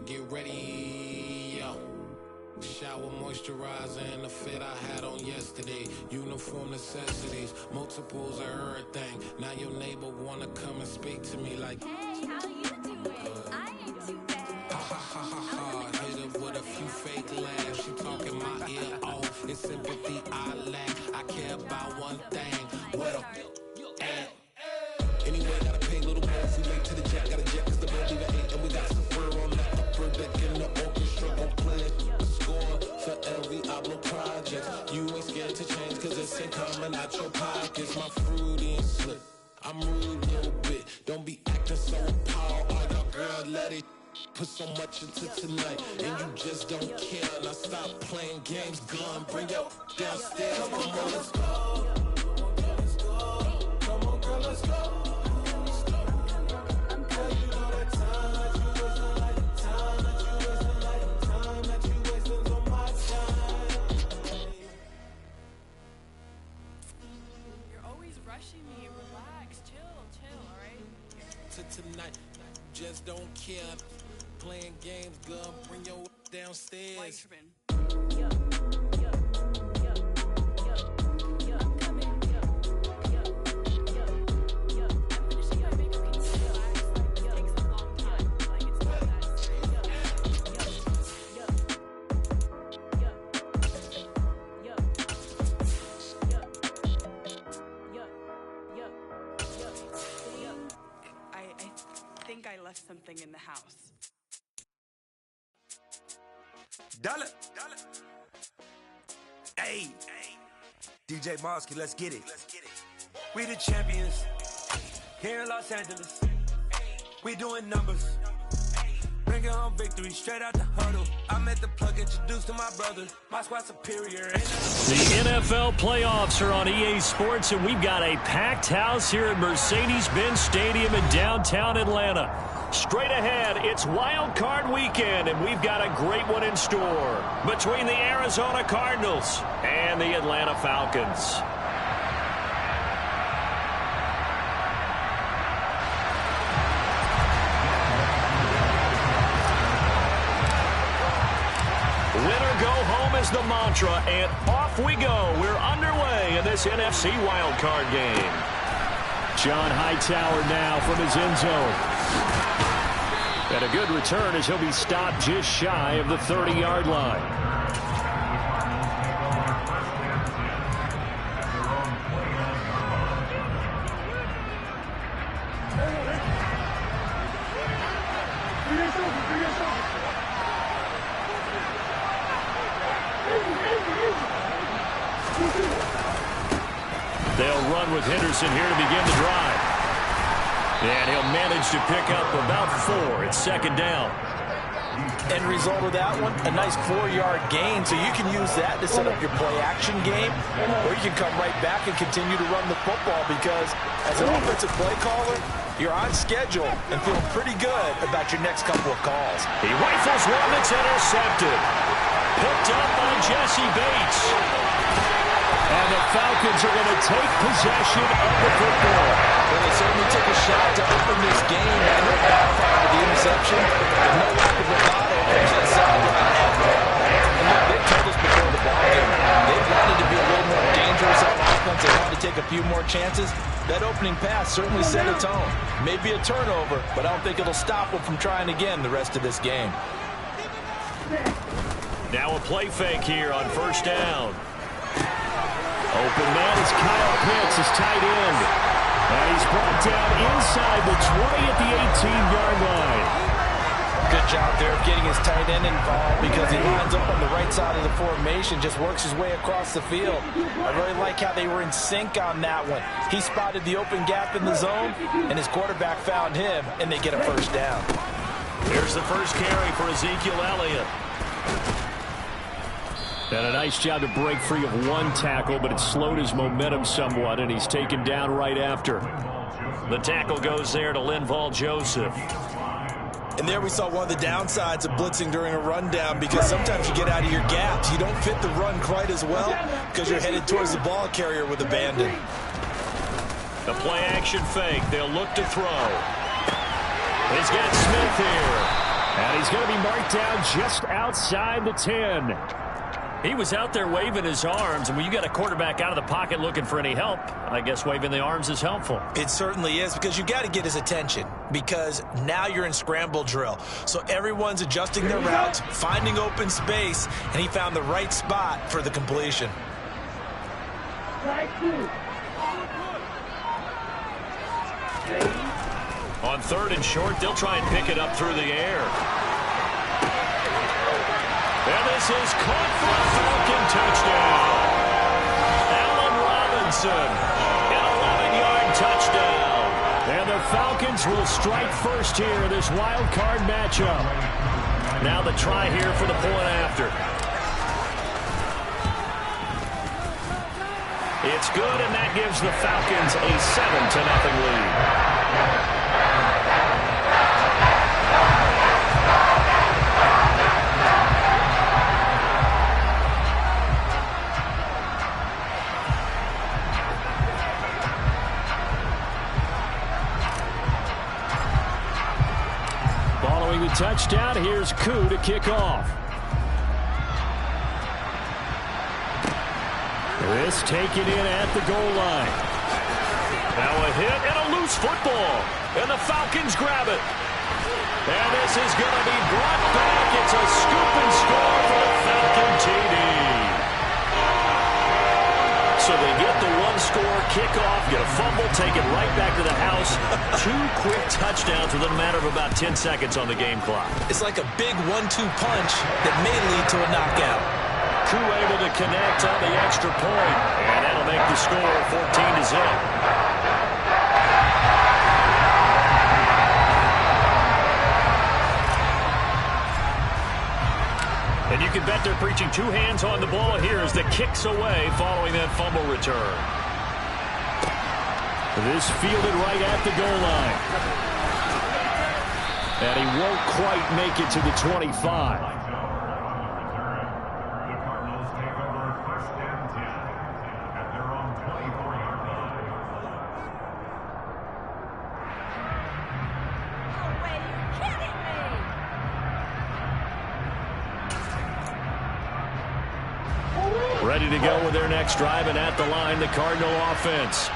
get ready, yo. Shower moisturizer and the fit I had on yesterday. Uniform necessities, multiples of everything. Now your neighbor wanna come and speak to me like, hey, how you doing? I ain't too bad. Ha ha ha ha ha. Hit her with a few fake laughs. She talking my ear off. It's sympathy I lack. I care about one thing. What a at. Anyway, gotta pay a little more if we late to the jet. Got a jet cause the bed leave at 8. And we got some fur on the upper deck in the orchestra. Gon' play the score for every Oblo project. You ain't scared to change cause it's ain't coming out your pockets. My fruity and slip. I'm rude a little bit. Don't be acting so appalled. Oh, your girl, let it put so much into tonight. And you just don't care. Now stop playing games. Gun, bring your downstairs. Come on, girl, let's go. Come on, girl, let's go. Tonight, just don't care. Playing games, gun, bring your downstairs. I left something in the house. Dollar. Hey. DJ Mosky, let's get it. We the champions here in Los Angeles. We doing numbers. Bringing home victory straight out the huddle. I met the plug, introduced to my brother. My squad superior. The NFL playoffs are on EA Sports, and we've got a packed house here at Mercedes-Benz Stadium in downtown Atlanta. Straight ahead, it's Wild Card Weekend, and we've got a great one in store between the Arizona Cardinals and the Atlanta Falcons. Winner go home is the mantra, and off we go. We're underway in this NFC wildcard game. John Hightower now from his end zone. And a good return as he'll be stopped just shy of the 30-yard line. They'll run with Henderson here to begin the drive. And he'll manage to pick up about 4. It's second down. End result of that one, a nice 4-yard gain. So you can use that to set up your play-action game, or you can come right back and continue to run the football because as an offensive play caller, you're on schedule and feeling pretty good about your next couple of calls. He rifles one that's intercepted. Picked up by Jesse Bates. And the Falcons are going to take possession of the football. Well, they certainly took a shot to open this game. I know backfired with the interception, but no lack of bravado comes that sideline after. And look, they told us before the ball game, they wanted to be a little more dangerous on offense. They wanted to take a few more chances. That opening pass certainly set a tone. Maybe a turnover, but I don't think it'll stop them from trying again the rest of this game. Now a play fake here on first down. Open man is Kyle Pitts, his tight end. And he's brought down inside the 20 at the 18-yard line. Good job there of getting his tight end involved because he lines up on the right side of the formation, just works his way across the field. I really like how they were in sync on that one. He spotted the open gap in the zone, and his quarterback found him, and they get a first down. Here's the first carry for Ezekiel Elliott. And a nice job to break free of one tackle, but it slowed his momentum somewhat, and he's taken down right after. The tackle goes there to Linval Joseph. And there we saw one of the downsides of blitzing during a rundown because sometimes you get out of your gaps. You don't fit the run quite as well because you're headed towards the ball carrier with abandon. The play action fake. They'll look to throw. He's got Smith here. And he's going to be marked down just outside the 10. He was out there waving his arms, and when you got a quarterback out of the pocket looking for any help, I guess waving the arms is helpful. It certainly is, because you got to get his attention, because now you're in scramble drill. So everyone's adjusting their routes, finding open space, and he found the right spot for the completion. On 3rd and short, they'll try and pick it up through the air. And this is caught for a Falcon touchdown. Allen Robinson, an 11-yard touchdown. And the Falcons will strike first here in this wild card matchup. Now the try here for the point after. It's good, and that gives the Falcons a 7-0 lead. Following the touchdown, here's Koo to kick off. This taken in at the goal line. Now a hit and a loose football. And the Falcons grab it. And this is going to be brought back. It's a scoop and score for the Falcon TD. So they get the one-score kickoff, get a fumble, take it right back to the house. 2 quick touchdowns within a matter of about 10 seconds on the game clock. It's like a big 1-2 punch that may lead to a knockout. Koo able to connect on the extra point, and that'll make the score 14-0. And you can bet they're preaching 2 hands on the ball here as the kick's away following that fumble return. This fielded right at the goal line. And he won't quite make it to the 25. Ready to go with their next drive, and at the line, the Cardinal offense.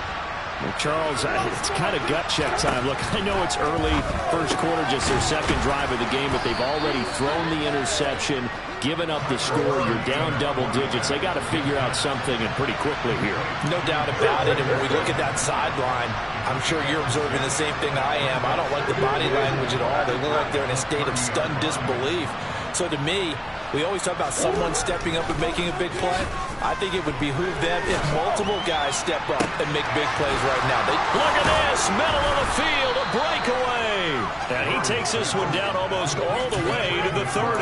Well, Charles, it's kind of gut check time. Look, I know it's early, first quarter, just their second drive of the game, but they've already thrown the interception, given up the score. You're down double digits. They got to figure out something, and pretty quickly here. No doubt about it, and when we look at that sideline, I'm sure you're observing the same thing I am. I don't like the body language at all. They look like they're in a state of stunned disbelief. So to me, we always talk about someone stepping up and making a big play. I think it would behoove them if multiple guys step up and make big plays right now. Look at this, middle of the field, a breakaway. And he takes this one down almost all the way to the 30.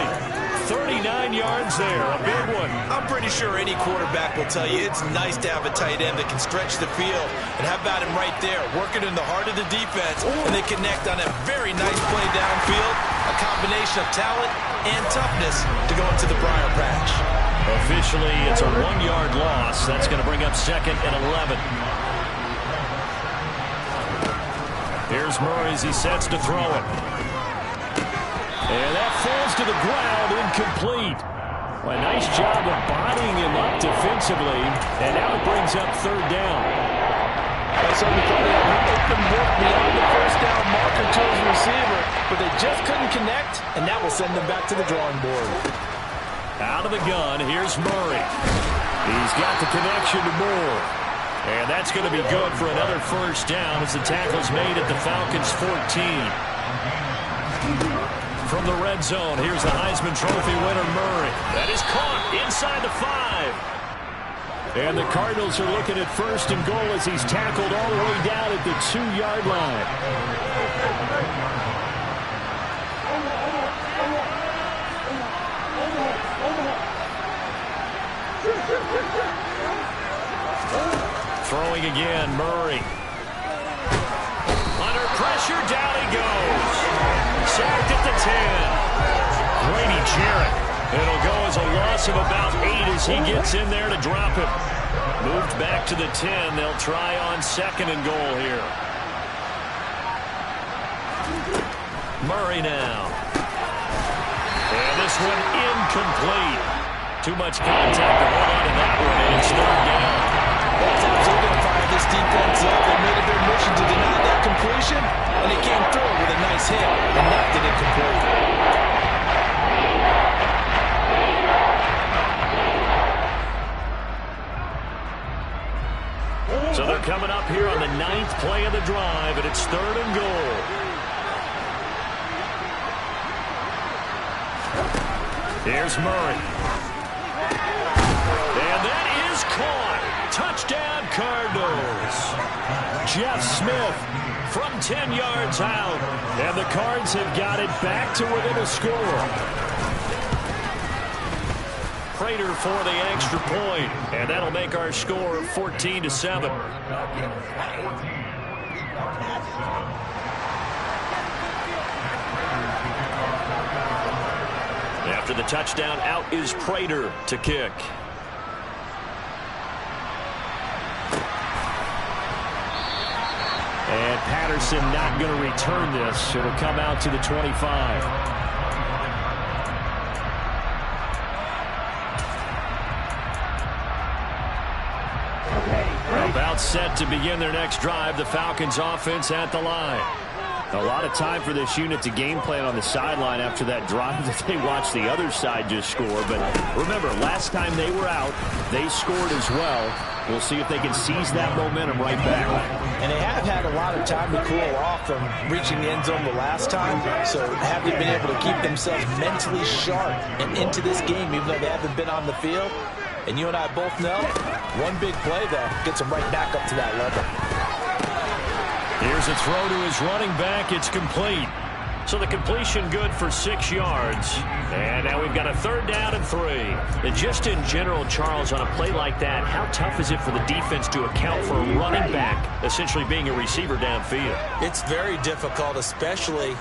39 yards there, a big one. I'm pretty sure any quarterback will tell you it's nice to have a tight end that can stretch the field. And how about him right there, working in the heart of the defense, and they connect on a very nice play downfield. A combination of talent and toughness to go into the briar patch. Officially, it's a 1-yard loss. That's going to bring up 2nd and 11. Here's Murray as he sets to throw it. And that falls to the ground, incomplete. Well, a nice job of bodying him up defensively, and now it brings up 3rd down. So we thought they had an open look beyond the first down marker to his receiver, but they just couldn't connect, and that will send them back to the drawing board. Out of the gun, here's Murray. He's got the connection to Moore. And that's going to be good for another first down as the tackle's made at the Falcons' 14. From the red zone, here's the Heisman Trophy winner, Murray. That is caught inside the 5. And the Cardinals are looking at 1st and goal as he's tackled all the way down at the 2-yard line. Throwing again, Murray. Under pressure, down he goes. Sacked at the 10. Grady Jarrett. It'll go as a loss of about 8 as he gets in there to drop him. Moved back to the 10. They'll try on 2nd and goal here. Murray now. this one incomplete. Too much contact to hold on to that one, and it's third down. That's absolutely going to fire this defense up. They made it their mission to deny that completion, and they came through with a nice hit and knocked it incomplete. So they're coming up here on the 9th play of the drive, and it's third and goal. Here's Murray. And that is caught. Touchdown, Cardinals. Jeff Smith from 10 yards out. And the Cards have got it back to within a score. Prater for the extra point. And that'll make our score 14-7. After the touchdown, out is Prater to kick. And Patterson not going to return this. It'll come out to the 25. About set to begin their next drive. The Falcons offense at the line. A lot of time for this unit to game plan on the sideline after that drive that they watched the other side just score. But remember, last time they were out, they scored as well. We'll see if they can seize that momentum right back. And they have had a lot of time to cool off from reaching the end zone the last time. So have they been able to keep themselves mentally sharp and into this game, even though they haven't been on the field? And you and I both know, one big play, though, gets them right back up to that level. Here's a throw to his running back. It's complete. So the completion good for 6 yards. And now we've got a third down and 3. And just in general, Charles, on a play like that, how tough is it for the defense to account for a running back essentially being a receiver downfield? It's very difficult, especially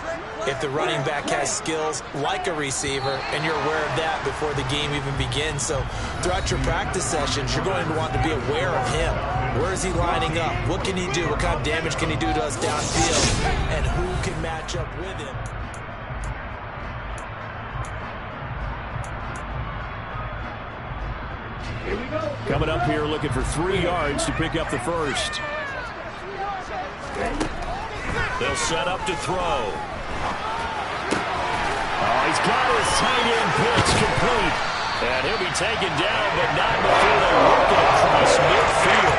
if the running back has skills like a receiver, and you're aware of that before the game even begins. So throughout your practice sessions, you're going to want to be aware of him. Where is he lining up? What can he do? What kind of damage can he do to us downfield? And who can match up with him? Here we go. Coming up here looking for 3 yards to pick up the first. They'll set up to throw. Oh, he's got his tight end pitch complete. And he'll be taken down, but not before they work it across midfield.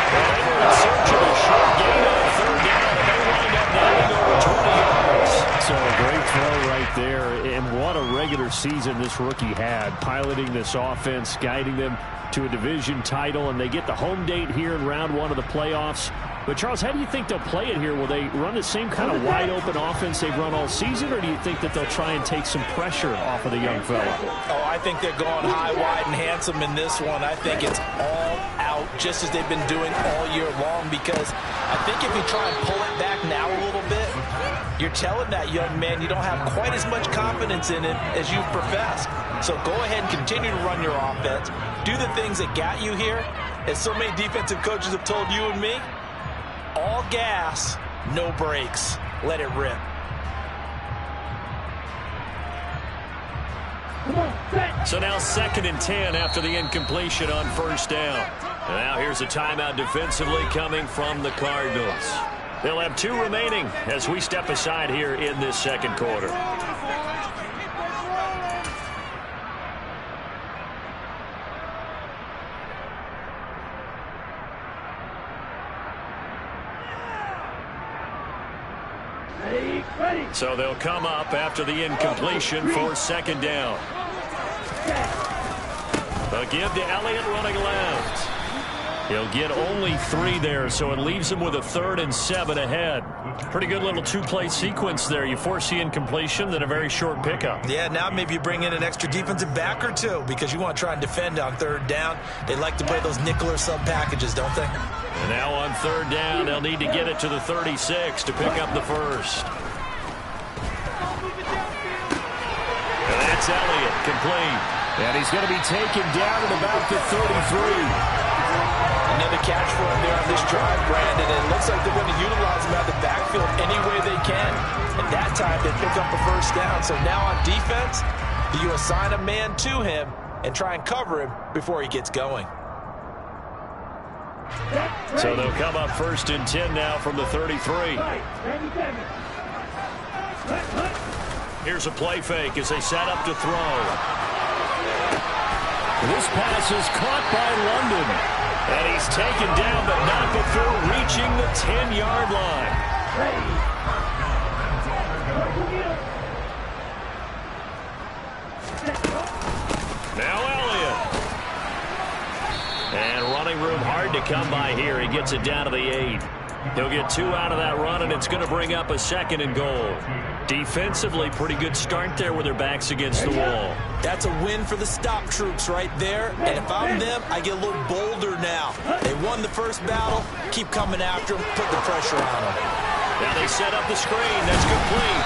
And they were in search of a short gain on third down, and they wind up netting over 20 yards. So a great throw right there. And what a regular season this rookie had, piloting this offense, guiding them to a division title, and they get the home date here in round 1 of the playoffs. But, Charles, how do you think they'll play it here? Will they run the same kind of wide-open offense they've run all season, or do you think that they'll try and take some pressure off of the young fella? Oh, I think they're going high, wide, and handsome in this one. I think it's all out, just as they've been doing all year long, because I think if you try and pull it back now a little bit, you're telling that young man you don't have quite as much confidence in it as you've professed. So go ahead and continue to run your offense. Do the things that got you here. As so many defensive coaches have told you and me, all gas, no brakes. Let it rip. So now 2nd and 10 after the incompletion on first down. And now here's a timeout defensively coming from the Cardinals. They'll have 2 remaining as we step aside here in this second quarter. So they'll come up after the incompletion for 2nd down. They'll give to Elliott running left. He'll get only 3 there, so it leaves him with a 3rd and 7 ahead. Pretty good little 2-play sequence there. You force the incompletion, then a very short pickup. Yeah, now maybe you bring in an extra defensive back or 2 because you want to try and defend on 3rd down. They like to play those nickel or sub packages, don't they? And now on 3rd down, they'll need to get it to the 36 to pick up the first. And that's Elliott, complete. And he's going to be taken down at about the 33. Another catch for him there on this drive, Brandon. And it looks like they're going to utilize him out of the backfield any way they can. And that time they pick up a first down. So now on defense, Do you assign a man to him and try and cover him before he gets going? So they'll come up 1st and 10 now from the 33. Here's a play fake as they set up to throw. This pass is caught by London. And he's taken down, but not before reaching the 10-yard line. Now Elliott. And running room hard to come by here. He gets it down to the 8. He'll get 2 out of that run, and it's going to bring up a 2nd and goal. Defensively, pretty good start there with their backs against the wall. That's a win for the stop troops right there. And if I'm them, I get a little bolder now. They won the first battle. Keep coming after them. Put the pressure on them. Now they set up the screen. That's complete.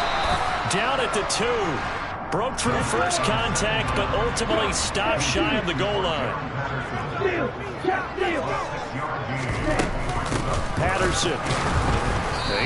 Down at the 2. Broke through first contact, but ultimately stopped shy of the goal line. Patterson.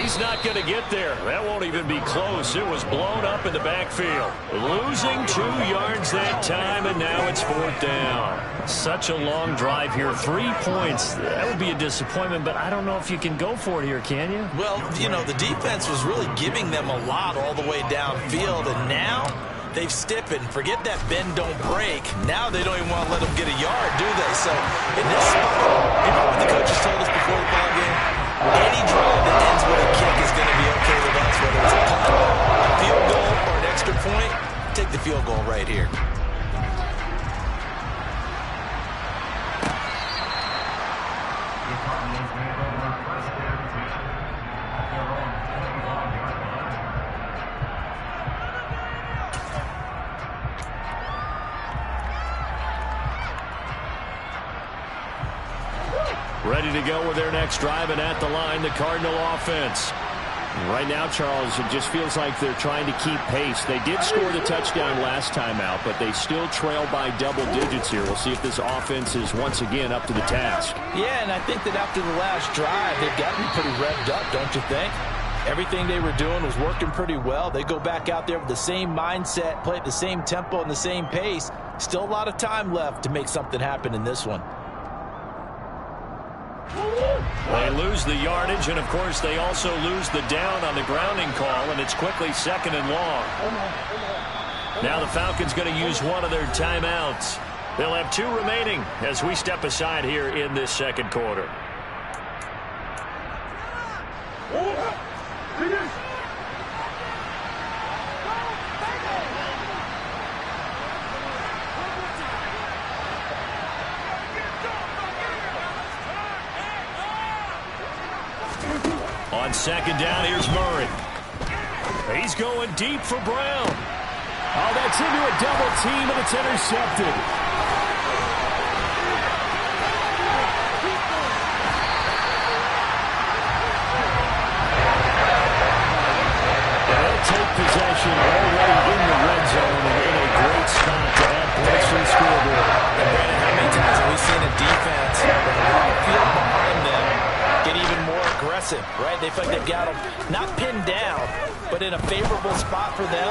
He's not going to get there. That won't even be close. It was blown up in the backfield. Losing 2 yards that time, and now it's 4th down. Such a long drive here. 3 points. That would be a disappointment, but I don't know if you can go for it here, can you? Well, you know, the defense was really giving them a lot all the way downfield, and now they've stiffened. Forget that bend, don't break. Now they don't even want to let them get a yard, do they? So in this spot, you know what the coaches told us before the ball game? Any drive that ends with a kick is going to be okay with us, whether it's a punt, a field goal, or an extra point. Take the field goal right here. Ready to go with their next drive, and at the line, the Cardinal offense. Right now, Charles, it just feels like they're trying to keep pace. They did score the touchdown last time out, but they still trail by double digits here. We'll see if this offense is once again up to the task. Yeah, and I think that after the last drive, they've got to be pretty revved up, don't you think? Everything they were doing was working pretty well. They go back out there with the same mindset, play at the same tempo and the same pace. Still a lot of time left to make something happen in this one. They lose the yardage, and of course they also lose the down on the grounding call, and it's quickly 2nd and long. Now the Falcons going to use one of their timeouts. They'll have 2 remaining as we step aside here in this 2nd quarter. On 2nd down, here's Murray. He's going deep for Brown. Oh, that's into a double team, and it's intercepted. They'll take possession already in the red zone and in a great spot to add points to the scoreboard. And Brandon, how many times have we seen a defense with a lot of field behind them get even more aggressive, right? They feel like they've got them not pinned down, but in a favorable spot for them,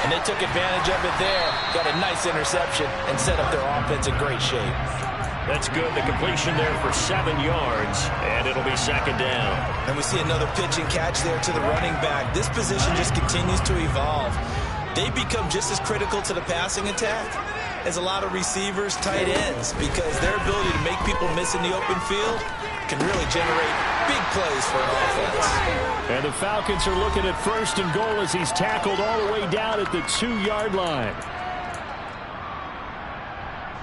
and they took advantage of it there, got a nice interception, and set up their offense in great shape. That's good. The completion there for 7 yards, and it'll be 2nd down. And we see another pitch and catch there to the running back. This position just continues to evolve. They become just as critical to the passing attack as a lot of receivers, tight ends, because their ability to make people miss in the open field can really generate big plays for an offense. And the Falcons are looking at 1st and goal as he's tackled all the way down at the 2-yard line.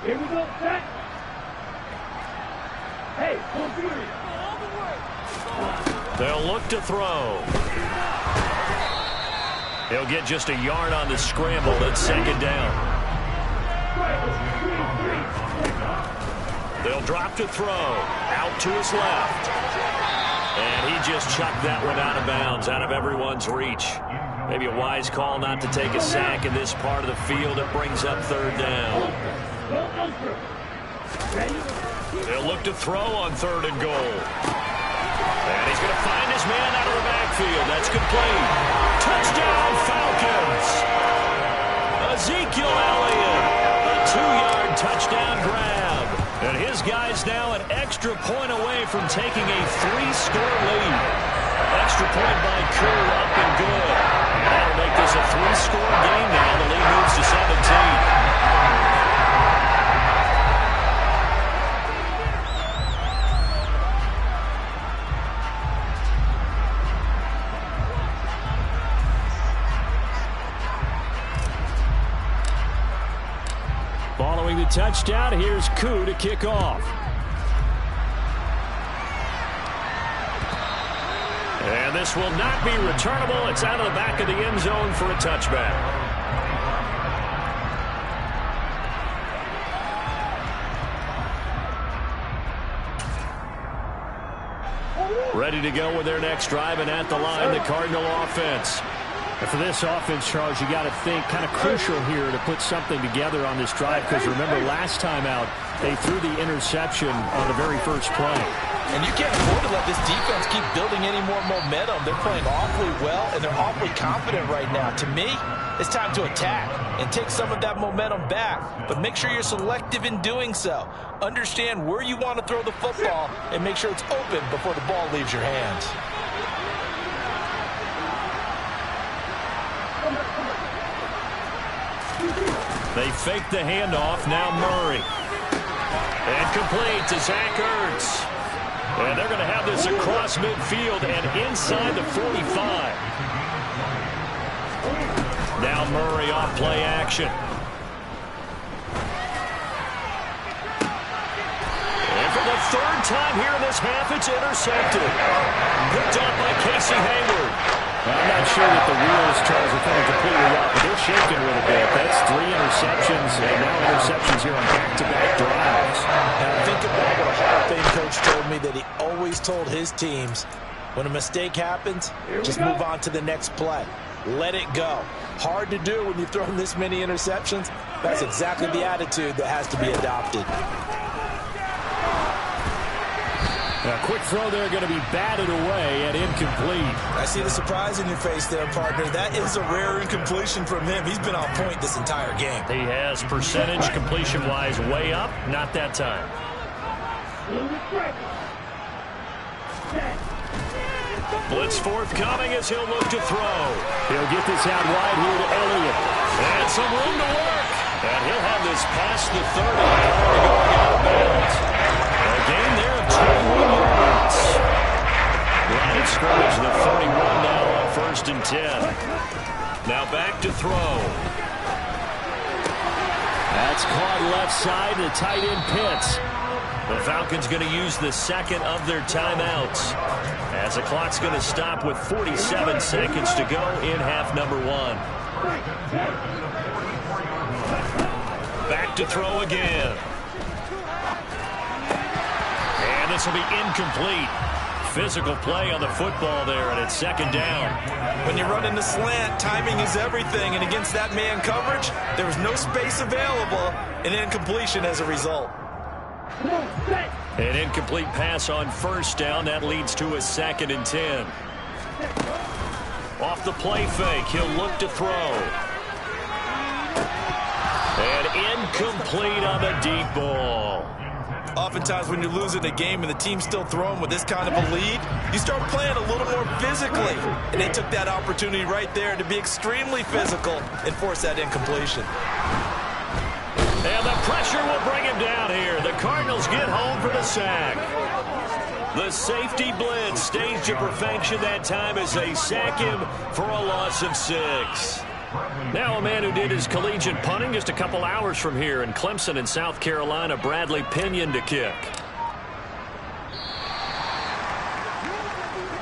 Here we go, set. Hey, They'll look to throw. He'll get just a yard on the scramble. That's 2nd down. They'll drop to throw. Out to his left. And he just chucked that one out of bounds, out of everyone's reach. Maybe a wise call not to take a sack in this part of the field. It brings up 3rd down. They'll look to throw on 3rd and goal. And he's going to find his man out of the backfield. That's complete. Touchdown, Falcons. A Ezekiel Elliott. A 2-yard touchdown grab. And his guy's now an extra point away from taking a 3-score lead. Extra point by Koo, up and good. That'll make this a 3-score game now. The lead moves to 17. Following the touchdown, here's Koo to kick off. And this will not be returnable. It's out of the back of the end zone for a touchback. Ready to go with their next drive, and at the line, the Cardinal offense. And for this offense, Charles, you got to think kind of crucial here to put something together on this drive, because remember last time out, they threw the interception on the very first play. And you can't afford to let this defense keep building any more momentum. They're playing awfully well, and they're awfully confident right now. To me, it's time to attack and take some of that momentum back. But make sure you're selective in doing so. Understand where you want to throw the football and make sure it's open before the ball leaves your hands. They fake the handoff. Now Murray. And complete to Zach Ertz. And they're going to have this across midfield and inside the 45. Now Murray off play action. And for the third time here in this half, it's intercepted. Picked up by Casey Hayward. I'm not sure that the wheels, Charles, are coming completely out, but they're shaking a little bit. That's 3 interceptions, and now interceptions here on back-to-back drives. Now think about what a Hall of Fame coach told me, that he always told his teams, when a mistake happens, just move on to the next play. Let it go. Hard to do when you've thrown this many interceptions. That's exactly the attitude that has to be adopted. A quick throw there, going to be batted away and incomplete. I see the surprise in your face there, partner. That is a rare incompletion from him. He's been on point this entire game. He has percentage completion-wise way up. Not that time. Blitz forthcoming as he'll look to throw. He'll get this out wide here to Elliott. And some room to work. And he'll have this past the 30 before going out of bounds. A gain there of 21 yards. Line of scrimmage, the 31 now on 1st and 10. Now back to throw. That's caught left side, the tight end Pitts. The Falcons going to use the second of their timeouts, as the clock's going to stop with 47 seconds to go in half number 1. Back to throw again. And this will be incomplete. Physical play on the football there, and it's 2nd down. When you're running the slant, timing is everything, and against that man coverage, there was no space available, and incompletion as a result. An incomplete pass on 1st down. That leads to a 2nd and 10. Off the play fake, he'll look to throw. And incomplete on the deep ball. Oftentimes when you're losing a game and the team's still throwing with this kind of a lead, you start playing a little more physically. And they took that opportunity right there to be extremely physical and force that incompletion. And the pressure will bring him down here. The Cardinals get home for the sack. The safety blitz staged to perfection that time as they sack him for a loss of 6. Now a man who did his collegiate punting just a couple hours from here in Clemson in South Carolina, Bradley Pinion to kick.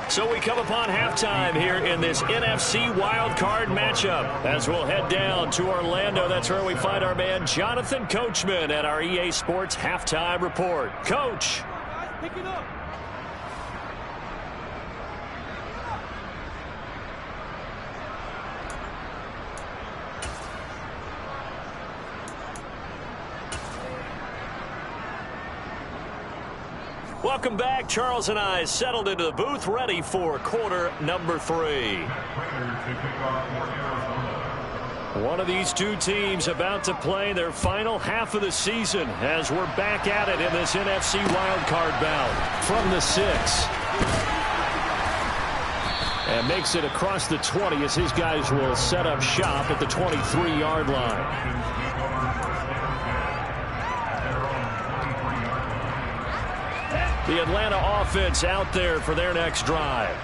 So we come upon halftime here in this NFC wildcard matchup as we'll head down to Orlando. That's where we find our man Jonathan Coachman at our EA Sports Halftime Report. Coach. Pick it up. Welcome back. Charles and I settled into the booth, ready for quarter number 3. One of these two teams about to play their final half of the season as we're back at it in this NFC wildcard bout from the 6. And makes it across the 20 as his guys will set up shop at the 23-yard line. The Atlanta offense out there for their next drive.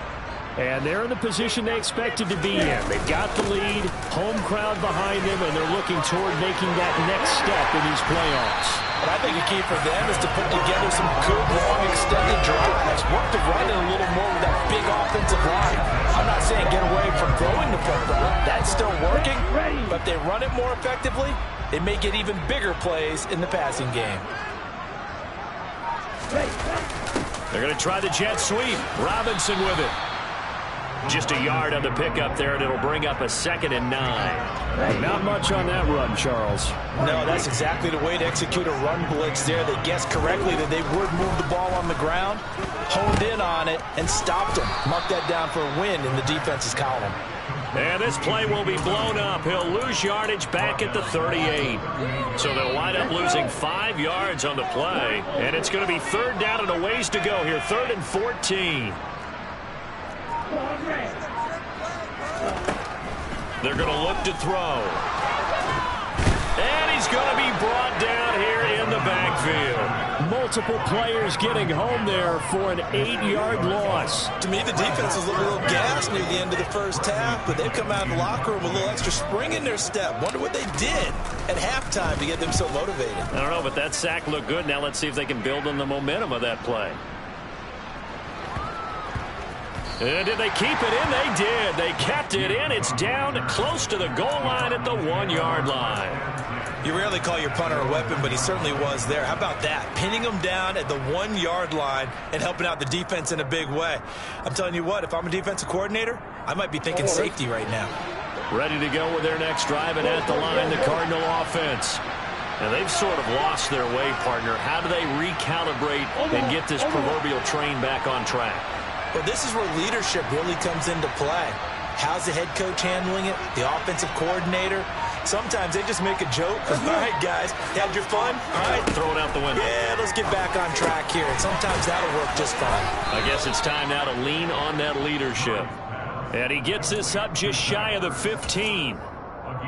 And they're in the position they expected to be in. They've got the lead, home crowd behind them, and they're looking toward making that next step in these playoffs. And I think a key for them is to put together some good, long, extended drives. Work to run it a little more with that big offensive line. I'm not saying get away from throwing the football. That's still working. But if they run it more effectively, they may get even bigger plays in the passing game. They're going to try the jet sweep. Robinson with it. Just a yard on the pickup there, and it'll bring up a 2nd and 9. Not much on that run, Charles. No, that's exactly the way to execute a run blitz there. They guessed correctly that they would move the ball on the ground, honed in on it, and stopped them. Mark that down for a win in the defense's column. And this play will be blown up. He'll lose yardage back at the 38. So they'll wind up losing 5 yards on the play. And it's going to be 3rd down and a ways to go here. 3rd and 14. They're going to look to throw. And he's going to be brought down here in the backfield. Multiple players getting home there for an 8-yard loss. To me, the defense was looking a little gassed near the end of the first half, but they've come out of the locker room with a little extra spring in their step. Wonder what they did at halftime to get them so motivated. I don't know, but that sack looked good. Now let's see if they can build on the momentum of that play. And did they keep it in? They did. They kept it in. It's down close to the goal line at the 1-yard line. You rarely call your punter a weapon, but he certainly was there. How about that? Pinning him down at the 1-yard line and helping out the defense in a big way. I'm telling you what, if I'm a defensive coordinator, I might be thinking safety right now. Ready to go with their next drive, and at the line, the Cardinal offense. And they've sort of lost their way, partner. How do they recalibrate and get this proverbial train back on track? Well, this is where leadership really comes into play. How's the head coach handling it? The offensive coordinator? Sometimes they just make a joke. All right, guys, had your fun? All right. Throw it out the window. Yeah, let's get back on track here. And sometimes that'll work just fine. I guess it's time now to lean on that leadership. And he gets this up just shy of the 15.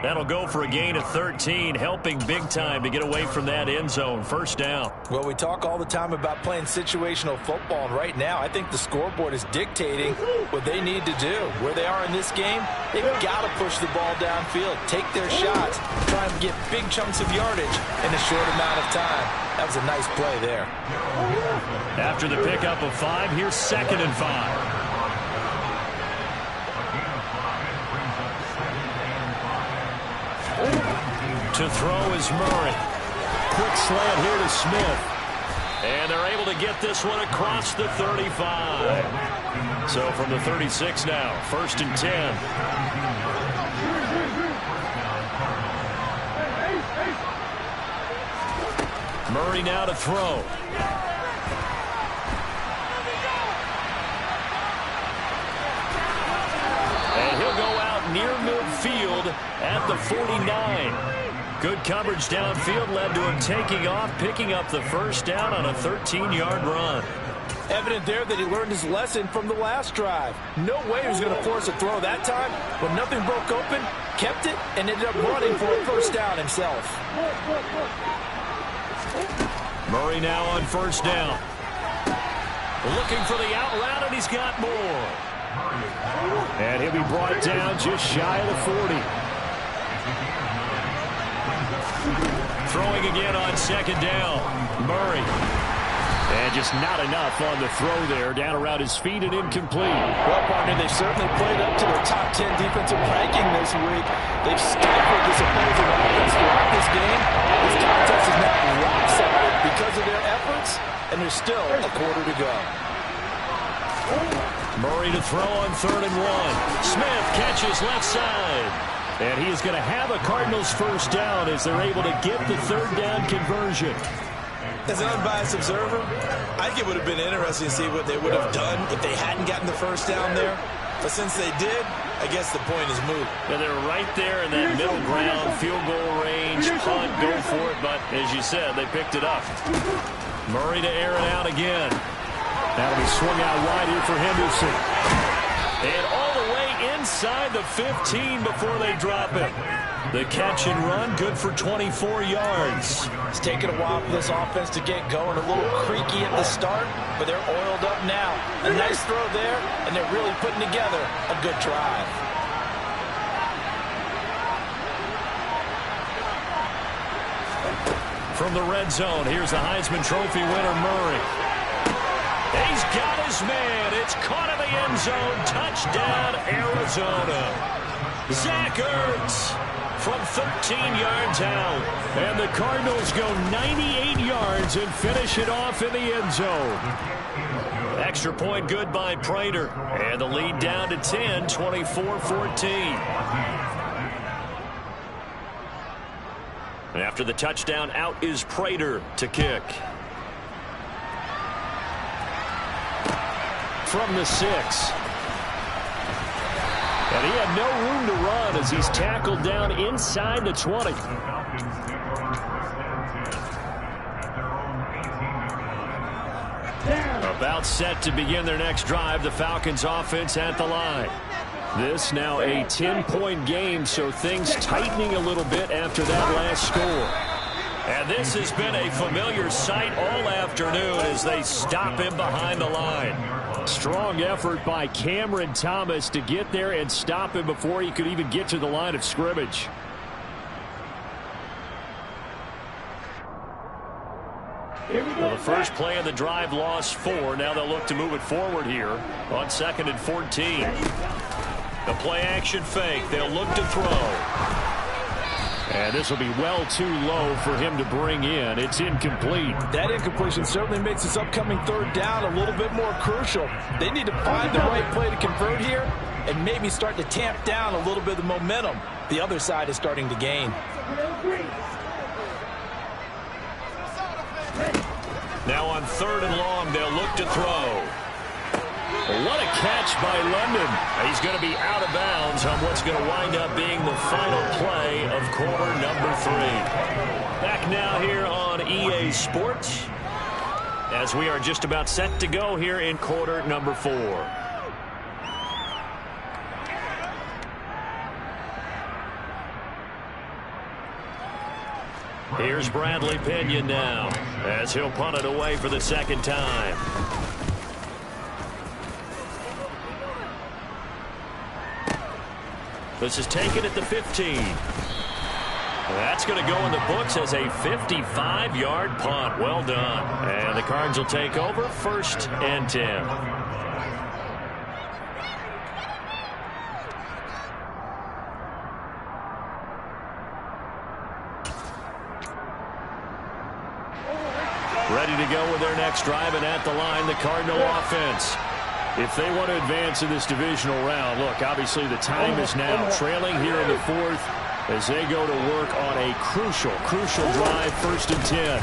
That'll go for a gain of 13, helping big time to get away from that end zone. 1st down. Well, we talk all the time about playing situational football, and right now I think the scoreboard is dictating what they need to do. Where they are in this game, they've got to push the ball downfield, take their shots, try and get big chunks of yardage in a short amount of time. That was a nice play there. After the pickup of 5, here's 2nd and 5. To throw is Murray. Quick slant here to Smith. And they're able to get this one across the 35. So from the 36 now, 1st and 10. Murray now to throw. And he'll go out near midfield at the 49. Good coverage downfield led to him taking off, picking up the 1st down on a 13-yard run. Evident there that he learned his lesson from the last drive. No way he was going to force a throw that time. When nothing broke open, kept it, and ended up running for a 1st down himself. Murray now on 1st down. Looking for the out route, and he's got more. And he'll be brought down just shy of the 40. Throwing again on 2nd down. Murray. And just not enough on the throw there. Down around his feet and incomplete. Well, partner, they certainly played up to their top 10 defensive ranking this week. They've stifled this opposing offense throughout this game. This contest is now rock solid because of their efforts, and there's still a quarter to go. Murray to throw on 3rd and 1. Smith catches left side. And he is going to have a Cardinals 1st down as they're able to get the 3rd down conversion. As an unbiased observer, I think it would have been interesting to see what they would have done if they hadn't gotten the 1st down there. But since they did, I guess the point is moot. Yeah, they're right there in that middle ground, field goal range, punt, go for it. But as you said, they picked it up. Murray to air it out again. That'll be swung out wide here for Henderson. And all the way inside the 15 before they drop it. The catch and run, good for 24 yards. It's taken a while for this offense to get going. A little creaky at the start, but they're oiled up now. A nice throw there, and they're really putting together a good drive. From the red zone, here's the Heisman Trophy winner, Murray. He's got his man. It's caught in the end zone. Touchdown, Arizona. Zach Ertz from 13 yards out. And the Cardinals go 98 yards and finish it off in the end zone. Extra point good by Prater. And the lead down to 10, 24-14. And after the touchdown, out is Prater to kick. From the 6. And he had no room to run as he's tackled down inside the 20. About set to begin their next drive, the Falcons offense at the line. This now a 10-point game, so things tightening a little bit after that last score. And this has been a familiar sight all afternoon as they stop him behind the line. Strong effort by Cameron Thomas to get there and stop him before he could even get to the line of scrimmage. Well, the first play of the drive lost 4. Now they'll look to move it forward here on 2nd and 14. The play action fake. They'll look to throw. And this will be well too low for him to bring in. It's incomplete. That incompletion certainly makes this upcoming third down a little bit more crucial. They need to find the right play to convert here and maybe start to tamp down a little bit of the momentum the other side is starting to gain. Now on 3rd and long, they'll look to throw. What a catch by London. He's going to be out of bounds on what's going to wind up being the final play of quarter number 3. Back now here on EA Sports as we are just about set to go here in quarter number 4. Here's Bradley Pinion now as he'll punt it away for the second time. This is taken at the 15. That's going to go in the books as a 55-yard punt. Well done. And the Cards will take over 1st and 10. Ready to go with their next drive, and at the line, the Cardinal offense. If they want to advance in this divisional round, look, obviously the time is now trailing here in the 4th as they go to work on a crucial drive, 1st and 10.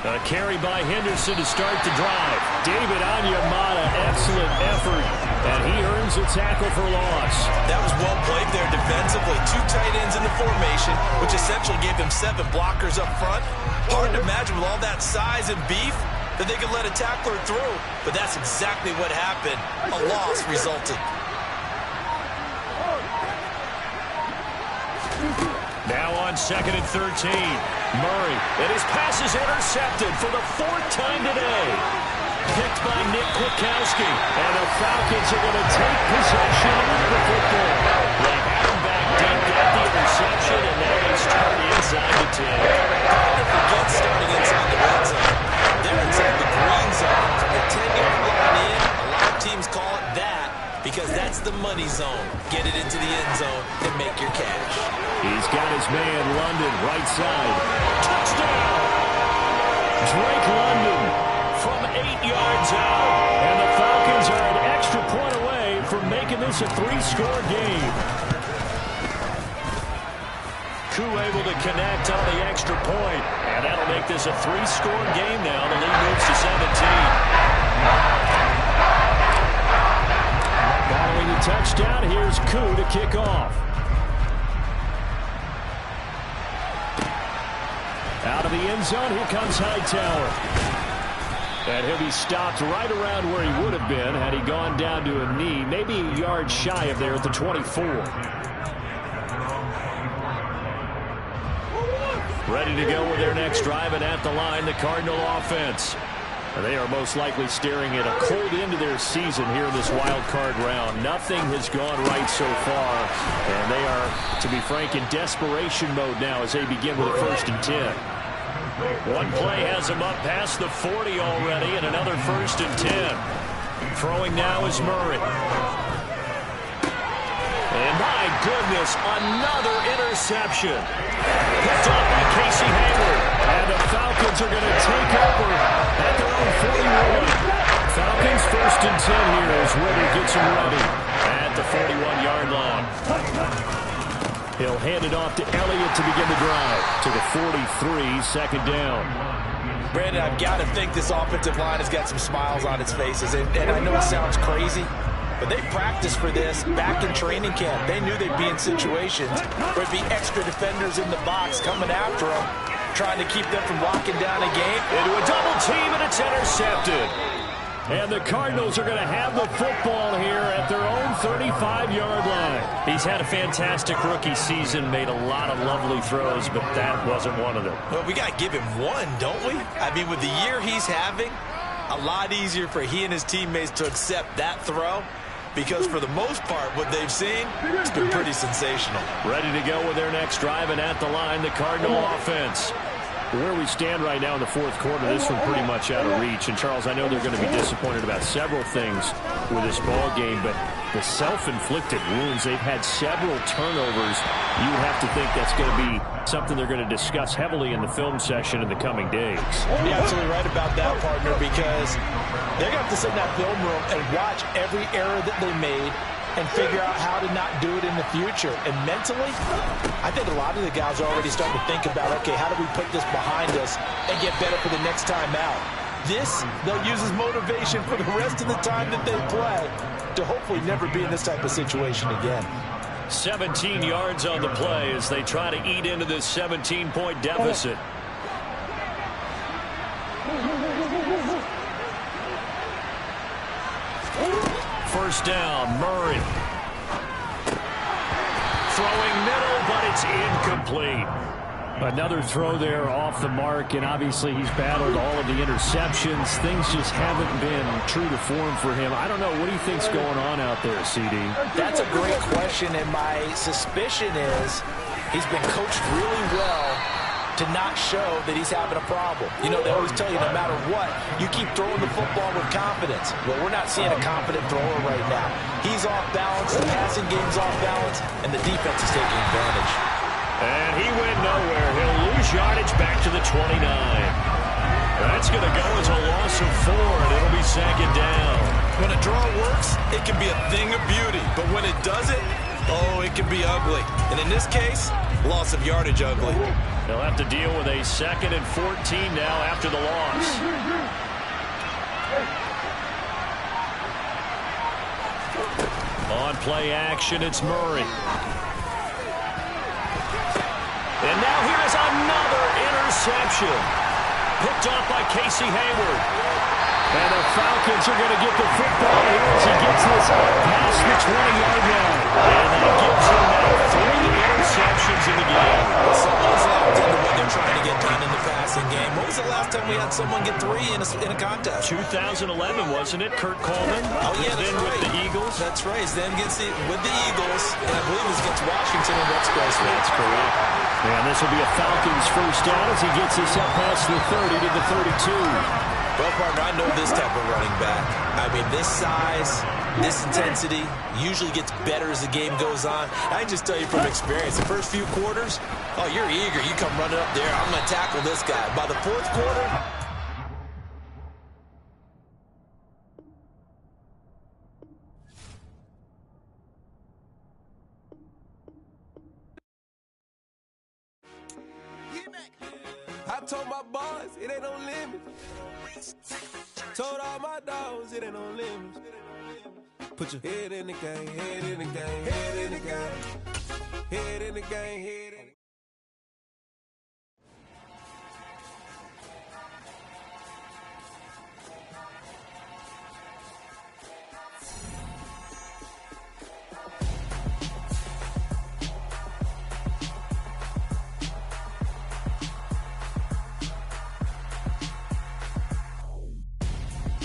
A carry by Henderson to start the drive. David Onyemata, excellent effort, and he earns a tackle for loss. That was well played there defensively. 2 tight ends in the formation, which essentially gave them 7 blockers up front. Hard to imagine with all that size and beef that they could let a tackler through, but that's exactly what happened. A loss resulted. Now on 2nd and 13. Murray, and his pass is intercepted for the 4th time today. Picked by Nick Kwiatkowski, and the Falcons are going to take possession of the football. They have him back deep, got the interception, and now they start inside the 10. Don't forget starting inside the red zone. They're inside the green zone. From the 10-yard line in, a lot of teams call it that because that's the money zone. Get it into the end zone and make your cash. He's got his man, London, right side. Touchdown! Drake London from 8 yards out. And the Falcons are an extra point away from making this a 3-score game. Koo able to connect on the extra point. And that'll make this a 3-score game now. The lead moves to 17. Following the the touchdown. Here's Koo to kick off. Out of the end zone, here comes Hightower. And he'll be stopped right around where he would have been had he gone down to a knee, maybe a yard shy of there at the 24. Ready to go with their next drive, and at the line, the Cardinal offense. They are most likely staring at a cold end to their season here in this wild card round. Nothing has gone right so far, and they are, to be frank, in desperation mode now as they begin with a 1st and 10. One play has them up past the 40 already, and another 1st and 10. Throwing now is Murray. And my goodness, another interception. Picked up by Casey Hayward. And the Falcons are going to take over at their own 41. Falcons 1st and 10 here as Woodard gets them ready at the 41-yard line. He'll hand it off to Elliott to begin the drive to the 43, 2nd down. Brandon, I've got to think this offensive line has got some smiles on its faces. And I know it sounds crazy, but they practiced for this back in training camp. They knew they'd be in situations where it'd be extra defenders in the box coming after them, trying to keep them from locking down a game. Into a double team, and it's intercepted. And the Cardinals are going to have the football here at their own 35-yard line. He's had a fantastic rookie season, made a lot of lovely throws, but that wasn't one of them. Well, we got to give him one, don't we? I mean, with the year he's having, a lot easier for he and his teammates to accept that throw, because for the most part, what they've seen, it's been pretty sensational. Ready to go with their next drive, and at the line, the Cardinal offense. Where we stand right now in the 4th quarter, this one pretty much out of reach. And, Charles, I know they're going to be disappointed about several things with this ball game, but the self-inflicted wounds, they've had several turnovers. You have to think that's going to be something they're going to discuss heavily in the film session in the coming days. You're absolutely right about that, partner, because they're going to have to sit in that film room and watch every error that they made and figure out how to not do it in the future. And mentally, I think a lot of the guys are already starting to think about, okay, how do we put this behind us and get better for the next time out? This, they'll use as motivation for the rest of the time that they play to hopefully never be in this type of situation again. 17 yards on the play as they try to eat into this 17-point deficit. First down, Murray. Throwing middle, but it's incomplete. Another throw there off the mark, and obviously he's battled all of the interceptions. Things just haven't been true to form for him. I don't know. What do you think's going on out there, CD? That's a great question, and my suspicion is he's been coached really well to not show that he's having a problem. You know, they always tell you no matter what, you keep throwing the football with confidence. Well, we're not seeing a confident thrower right now. He's off balance, the passing game's off balance, and the defense is taking advantage. And he went nowhere. He'll lose yardage back to the 29. That's going to go as a loss of 4, and it'll be 2nd down. When a draw works, it can be a thing of beauty. But when it doesn't, oh, it can be ugly. And in this case, loss of yardage ugly. They'll have to deal with a 2nd and 14 now after the loss. On play action, it's Murray. And now here is another interception. Picked up by Casey Hayward. And the Falcons are going to get the football here as he gets this past the 20-yard line. And that gives him now 3 interceptions in the game. Someone's locked into what they're trying to get done in the passing game. When was the last time we had someone get 3 in a contest? 2011, wasn't it? Kurt Coleman. Oh, yeah, that's then right. With the Eagles. That's right. He's then with the Eagles, and I believe it's against Washington and Rex Grossman. That's correct. And this will be a Falcons first down as he gets this up past the 30 to the 32. Well, partner, I know this type of running back. I mean, this size, this intensity usually gets better as the game goes on. I can just tell you from experience, the first few quarters, oh, you're eager. You come running up there. I'm going to tackle this guy. By the 4th quarter, I told my boys it ain't no limit. Told all my dogs it ain't no limit. Put your head in the game, head in the game, head in the game, head in the game, head in the game.